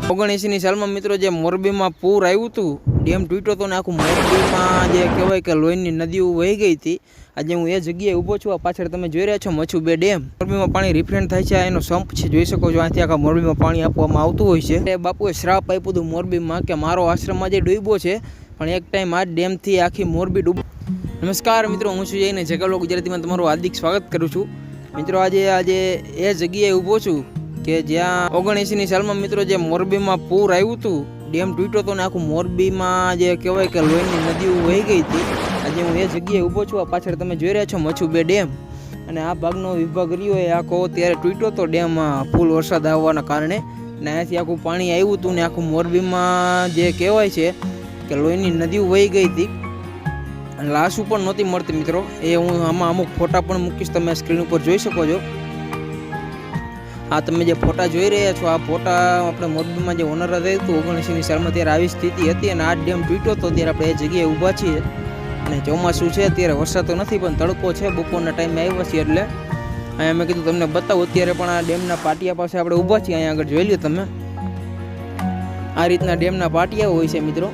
1979 સાલમાં મિત્રો જે મોરબીમાં પૂર આવ્યું હતું, ડેમ તૂટ્યો હતો ને આખું મોરબીમાં જે કહેવાય કે લોહીની નદીઓ વહી ગઈ હતી. આજે હું એ જગ્યાએ ઊભો છું. આ પાછળ તમે જોઈ રહ્યા છો મચ્છુ બે ડેમ. મોરબીમાં પાણી રિફ્રેન્ડ થાય છે. એનો સંપ છે, જોઈ શકો છો. અહીંથી આખા મોરબીમાં પાણી આપવામાં આવતું હોય છે. એ બાપુએ શ્રાપ આપ્યું હતું મોરબીમાં કે મારો આશ્રમમાં જે ડૂબ્યો છે, પણ એક ટાઈમ આ ડેમથી આખી મોરબી ડૂબ. નમસ્કાર મિત્રો, હું છું જઈને જગાલો ગુજરાતીમાં તમારું હાર્દિક સ્વાગત કરું છું. મિત્રો આજે એ જગ્યાએ ઊભો છું કે જ્યાં 79 સાલમાં મિત્રો જે મોરબીમાં પૂર આવ્યું હતું, ડેમ તૂટ્યો હતો ને આખું મોરબીમાં જે કહેવાય કે લોહીની નદીઓ વહી ગઈ હતી. આજે હું એ જગ્યાએ ઊભો છું. આ પાછળ તમે જોઈ રહ્યા છો મચ્છુ બે ડેમ. અને આ ભાગનો વિભાગ રહ્યો એ આખો ત્યારે તૂટ્યો હતો ડેમ ફૂલ વરસાદ આવવાના કારણે. અને અહીંયાથી આખું પાણી આવ્યું હતું ને આખું મોરબીમાં જે કહેવાય છે કે લોહીની નદીઓ વહી ગઈ હતી. લાશું પણ નહોતી મળતી મિત્રો. એ હું આમાં અમુક ફોટા પણ મૂકીશ, તમે સ્ક્રીન ઉપર જોઈ શકો છો. આ તમે જે ફોટા જોઈ રહ્યા છો, આ ફોટા આપણે મોરબીમાં જે ઓનર રહ્યું હતું 79 સાલમાં ત્યારે આવી સ્થિતિ હતી. અને આ ડેમ તૂટ્યો હતો ત્યારે આપણે એ જગ્યાએ ઊભા છીએ. અને ચોમાસું છે, અત્યારે વરસાદ તો નથી પણ તડકો છે. બપોરના ટાઈમે આવ્યા છીએ એટલે અહીંયા મેં કીધું તમને બતાવું. અત્યારે પણ આ ડેમના પાટિયા પાસે આપણે ઊભા છીએ. અહીંયા આગળ જોઈ લો તમે, આ રીતના ડેમના પાટિયા હોય છે મિત્રો.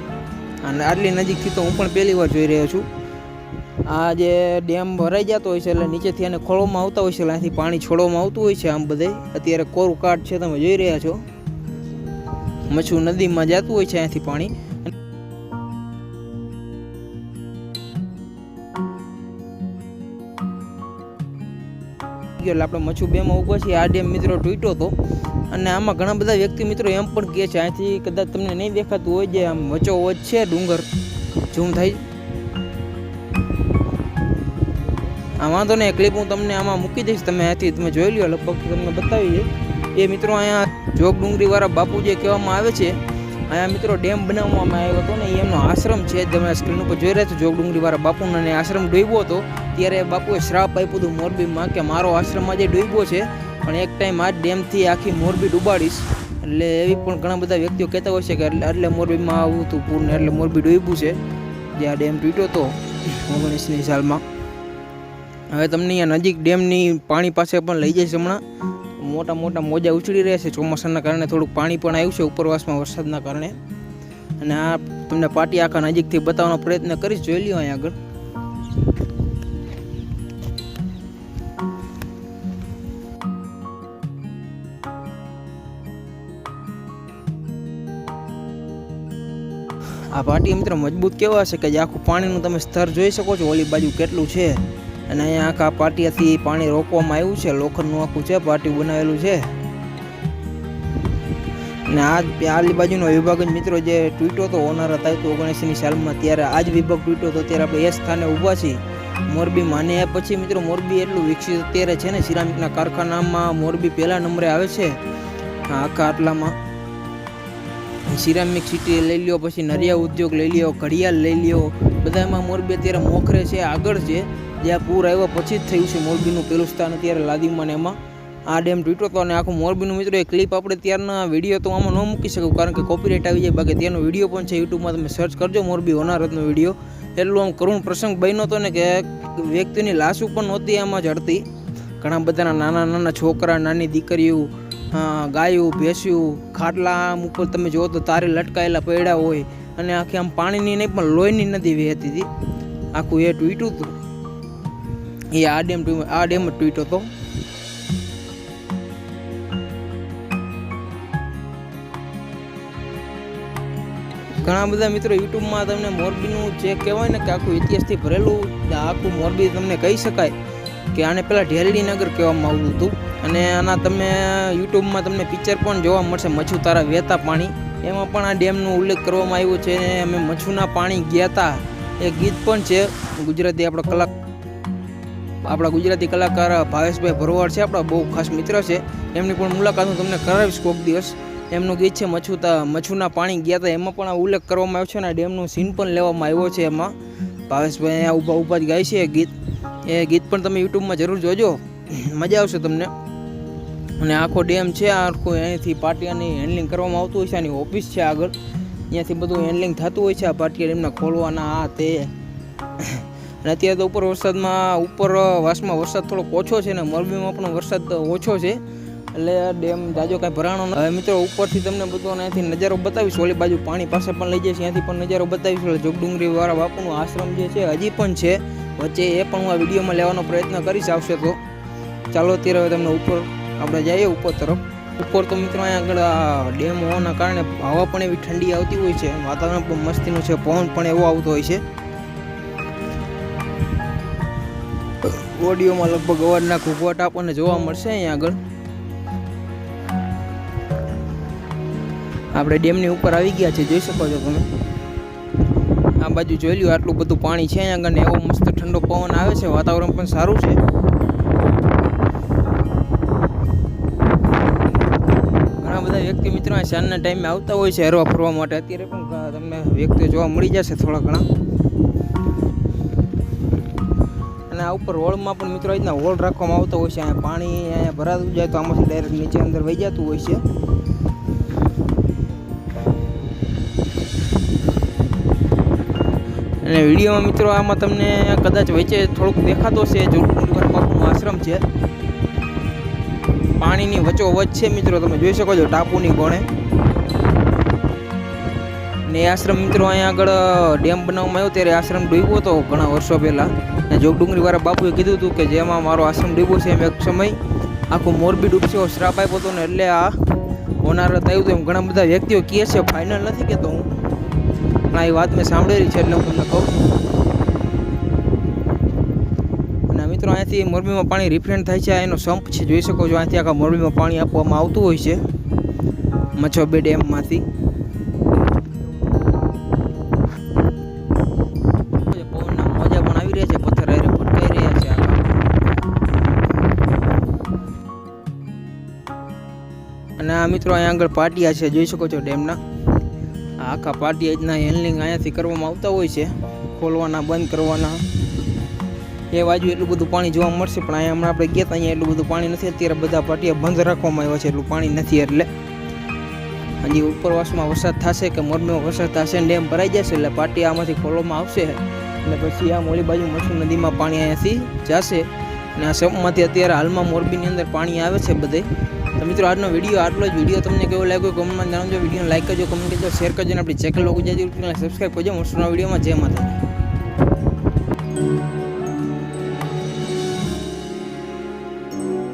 અને આટલી નજીકથી તો હું પણ પહેલી વાર જોઈ રહ્યો છું. આ જે ડેમ ભરાઈ જતો હોય છે એટલે નીચેથી એને ખોળવામાં આવતા હોય છે, એટલે અહીંથી પાણી છોડવામાં આવતું હોય છે. આમ બધે અત્યારે કોરું કાટ છે, તમે જોઈ રહ્યા છો. મચ્છુ નદીમાં જતું હોય છે અહીંથી પાણી. એટલે આપણે મચ્છુ બેમાં ઊભા છીએ. આ ડેમ મિત્રો તૂટ્યો હતો. અને આમાં ઘણા બધા વ્યક્તિ મિત્રો એમ પણ કહે છે, અહીંથી કદાચ તમને નહીં દેખાતું હોય, જે આમ વચ્ચોવચ છે ડુંગર, ઝૂમ થાય. આ વાંધો નહીં, ક્લિપ હું તમને આમાં મૂકી દઈશ, તમે અહીંથી તમે જોઈ લો. લગભગ તમને બતાવી છે એ મિત્રો. અહીંયા જોગ ડુંગરીવાળા બાપુ જે કહેવામાં આવે છે, અહીંયા મિત્રો ડેમ બનાવવામાં આવ્યો હતો ને એમનો આશ્રમ છે. તમે સ્ક્રીન ઉપર જોઈ રહ્યા છો જોગ ડુંગરીવાળા બાપુનો. અને આશ્રમ ડૂબ્યો હતો ત્યારે બાપુએ શ્રાપ આપ્યું હતું મોરબીમાં કે મારો આશ્રમમાં જે ડૂબ્યો છે, પણ એક ટાઈમ આ ડેમથી આખી મોરબી ડૂબાડીશ. એટલે એવી પણ ઘણા બધા વ્યક્તિઓ કહેતા હોય છે કે એટલે મોરબીમાં આવું હતું પૂરને, એટલે મોરબી ડૂબ્યું છે જે આ ડેમ તૂટ્યો હતો 19 સાલમાં. હવે તમને અહીંયા નજીક ડેમની પાણી પાસે પણ લઈ જઈશ. હમણાં મોટા મોટા મોજા ઉછળી રહ્યા છે. ચોમાસાના કારણે થોડુંક પાણી પણ આવ્યું છે ઉપરવાસમાં વરસાદના કારણે. અને આ તમને પાટી આખા નજીકથી બતાવવાનો પ્રયત્ન કરીશ. જોઈ લ્યો અહીંયા આગળ. આ પાટી મિત્રો મજબૂત કેવા છે કે જે આખું પાણીનું તમે સ્તર જોઈ શકો છો ઓલી બાજુ કેટલું છે. અને અહીંયા આખા પાટિયાથી પાણી રોકવામાં આવ્યું છે. લોખંડનું આખું છે, પાટિયું બનાવેલું છે. અને આલી બાજુનો વિભાગ જ મિત્રો જે તૂટ્યો હતો ઓનર હતા 79 સાલમાં, ત્યારે આ જ વિભાગ તૂટ્યો હતો. ત્યારે આપણે એ સ્થાને ઊભા છીએ મોરબીમાં. અને પછી મિત્રો મોરબી એટલું વિકસિત અત્યારે છે ને, સિરામિકના કારખાનામાં મોરબી પહેલા નંબરે આવે છે આખા આટલામાં. સિરામિક સિટી લઈ લ્યો, પછી નરિયા ઉદ્યોગ લઈ લ્યો, ઘડિયાળ લઈ લ્યો, બધામાં મોરબી અત્યારે મોખરે છે, આગળ છે. જ્યાં પૂર આવ્યા પછી જ થયું છે મોરબીનું પહેલું સ્થાન અત્યારે લાદીમાં. એમાં આ ડેમ તૂટ્યો હતો. અને આખું મોરબીનું મિત્રો એ ક્લિપ આપણે ત્યારના વિડીયો તો આમાં ન મૂકી શકું, કારણ કે કોપીરાઇટ આવી જાય. બાકી ત્યાંનો વિડીયો પણ છે યુટ્યુબમાં, તમે સર્ચ કરજો મોરબી હોનારતનો વિડીયો. એટલું આમ કરુણ પ્રસંગ બન્યો હતો ને કે વ્યક્તિની લાશું પણ નહોતી આમાં જડતી. ઘણા બધાના નાના નાના છોકરા, નાની દીકરીઓ, ગાયું, ભેંસ્યું, ખાટલા આમ ઉપર તમે જુઓ તો તારે લટકાયેલા પડ્યા હોય. અને આખી આમ પાણીની નહીં પણ લોહીની નદી વહેતી હતી. આખું એ તૂટ્યું હતું. એ આ ડેમ જ તૂટ્યો હતો. ઘણા બધા મિત્રો યુટ્યુબમાં તમને મોરબીનું જે કહેવાય ને કે આખું ઇતિહાસથી ભરેલું આખું મોરબી તમને કહી શકાય કે આને પહેલાં ઢેરડી નગર કહેવામાં આવતું હતું. અને આના તમે યુટ્યુબમાં તમને પિક્ચર પણ જોવા મળશે, મચ્છુ તારા વહેતા પાણી. એમાં પણ આ ડેમનો ઉલ્લેખ કરવામાં આવ્યો છે. અમે મચ્છુના પાણી ગયા હતા એ ગીત પણ છે. ગુજરાતી આપણા ગુજરાતી કલાકાર ભાવેશભાઈ ભરવાડ છે, આપણા બહુ ખાસ મિત્ર છે. એમની પણ મુલાકાત હું તમને કરાવીશ કોઈક દિવસ. એમનું ગીત છે મચ્છુના પાણી ગયા હતા. એમાં પણ આ ઉલ્લેખ કરવામાં આવ્યો છે અને ડેમનું સીન પણ લેવામાં આવ્યો છે. એમાં ભાવેશભાઈ અહીંયા ઊભા જ ગાય છે એ ગીત. એ ગીત પણ તમે યુટ્યુબમાં જરૂર જોજો, મજા આવશે તમને. અને આખો ડેમ છે આખું, અહીંથી પાટિયાની હેન્ડલિંગ કરવામાં આવતું હોય છે. આની ઓફિસ છે આગળ, અહીંયાથી બધું હેન્ડલિંગ થતું હોય છે. આ પાટિયા ડેમના ખોલવાના આ તે. અને અત્યારે તો ઉપરવાસમાં વરસાદ થોડોક ઓછો છે ને મોરબીમાં પણ વરસાદ ઓછો છે. એટલે ડેમ જાજો કાંઈ ભરાણો નથી. હવે મિત્રો ઉપરથી તમને બધું અહીંયાથી નજારો બતાવીશ. ઓલી બાજુ પાણી પાસે પણ લઈ જઈશ, ત્યાંથી પણ નજારો બતાવીશ. એટલે જોગડુંગરી વાળા બાપુનો આશ્રમ જે છે હજી પણ છે વચ્ચે, એ પણ હું આ વિડીયોમાં લેવાનો પ્રયત્ન કરીશ આવશે તો. ચાલો અત્યારે હવે તમને ઉપર આપણે જઈએ ઉપર તરફ. ઉપર તો મિત્રો અહીંયા આગળ ડેમ હોવાના કારણે હવા પણ એવી ઠંડી આવતી હોય છે, વાતાવરણ પણ મસ્તીનું છે, પવન પણ એવો આવતો હોય છે. ઓડિયોમાં લગભગ અવાજના ઘૂંઘવાટ આપણને જોવા મળશે અહીંયા આગળ. આપણે ડેમની ઉપર આવી ગયા છે, જોઈ શકો છો તમે. આ બાજુ જોઈ લ્યો, આટલું બધું પાણી છે અહીંયા આગળ ને એવો મસ્ત ઠંડો પવન આવે છે, વાતાવરણ પણ સારું છે. ઘણા બધા વ્યક્તિ મિત્રો આ સાંજના ટાઈમે આવતા હોય છે હરવા ફરવા માટે. અત્યારે પણ તમને વ્યક્તિઓ જોવા મળી જશે થોડા ઘણા. અને આ ઉપર હોળમાં પણ મિત્રો રીતના હોળ રાખવામાં આવતો હોય છે. અહીંયા પાણી અહીંયા ભરાતું જાય તો આમાંથી ડાયરેક્ટ નીચે અંદર વહી જતું હોય છે. અને વિડીયોમાં મિત્રો આમાં તમને કદાચ વચ્ચે થોડુંક દેખાતો છે, જોગડુંગરી બાપુનો આશ્રમ છે. પાણીની વચ્ચોવચ્ચ છે મિત્રો, તમે જોઈ શકો છો ટાપુની કોણે. ને એ આશ્રમ મિત્રો અહીંયા આગળ ડેમ બનાવવામાં આવ્યો ત્યારે આશ્રમ ડૂબ્યો હતો ઘણા વર્ષો પહેલાં. અને જોગડુંગરી વાળા બાપુએ કીધું હતું કે જેમાં મારો આશ્રમ ડૂબ્યો છે એમ એક સમય આખું મોરબી ડૂબશે એવો શ્રાપ આપ્યો હતો ને, એટલે આ હોનારત આવ્યું હતું એમ ઘણા બધા વ્યક્તિઓ કહે છે. ફાઇનલ નથી કહેતો હું, પણ આ વાત મેં સાંભળેલી છે એટલે હું તમને કહું છું. અને મિત્રો અહીંયાથી મોરબીમાં પાણી રિફ્રેન્ડ થાય છે, આ એનો સંપ છે, જોઈ શકો છો. અહીંથી આખા મોરબીમાં પાણી આપવામાં આવતું હોય છે મચ્છુબે ડેમમાંથી. પવનના મોજા પણ આવી રહ્યા છે, પથ્થર હારે ફટકાઈ રહ્યા છે. અને આ મિત્રો અહીંયા આગળ પાટિયા છે, જોઈ શકો છો ડેમના. આખા પાટિયા હેન્ડલિંગ અહીંયાથી કરવામાં આવતા હોય છે, ખોલવાના બંધ કરવાના. એ બાજુ એટલું બધું પાણી જોવા મળશે, પણ અહીંયા હમણાં આપણે ગયા હતા અહીંયા એટલું બધું પાણી નથી. અત્યારે બધા પાટિયા બંધ રાખવામાં આવ્યા છે, એટલું પાણી નથી. એટલે હજી ઉપરવાસમાં વરસાદ થશે કે મોરબીમાં વરસાદ થશે, ડેમ ભરાઈ જશે એટલે પાટિયા આમાંથી ખોલવામાં આવશે. અને પછી આ મોલી બાજુ મચ્છુ નદીમાં પાણી અહીંયાથી જશે. અને આ સંપમાંથી અત્યારે હાલમાં મોરબીની અંદર પાણી આવે છે બધે. તો મિત્રો આજનો વિડીયો આટલો જ. વિડીયો તમને કેવો લાગ્યો કમેન્ટમાં જણાવજો. વિડીયોને લાઈક કરજો, કમેન્ટ કરજો, શેર કરજો અને આપણી ચેનલ ગુજરાતી સબસ્ક્રાઈબ કરજો. મળશું નવા વિડીયોમાં. જય માતા.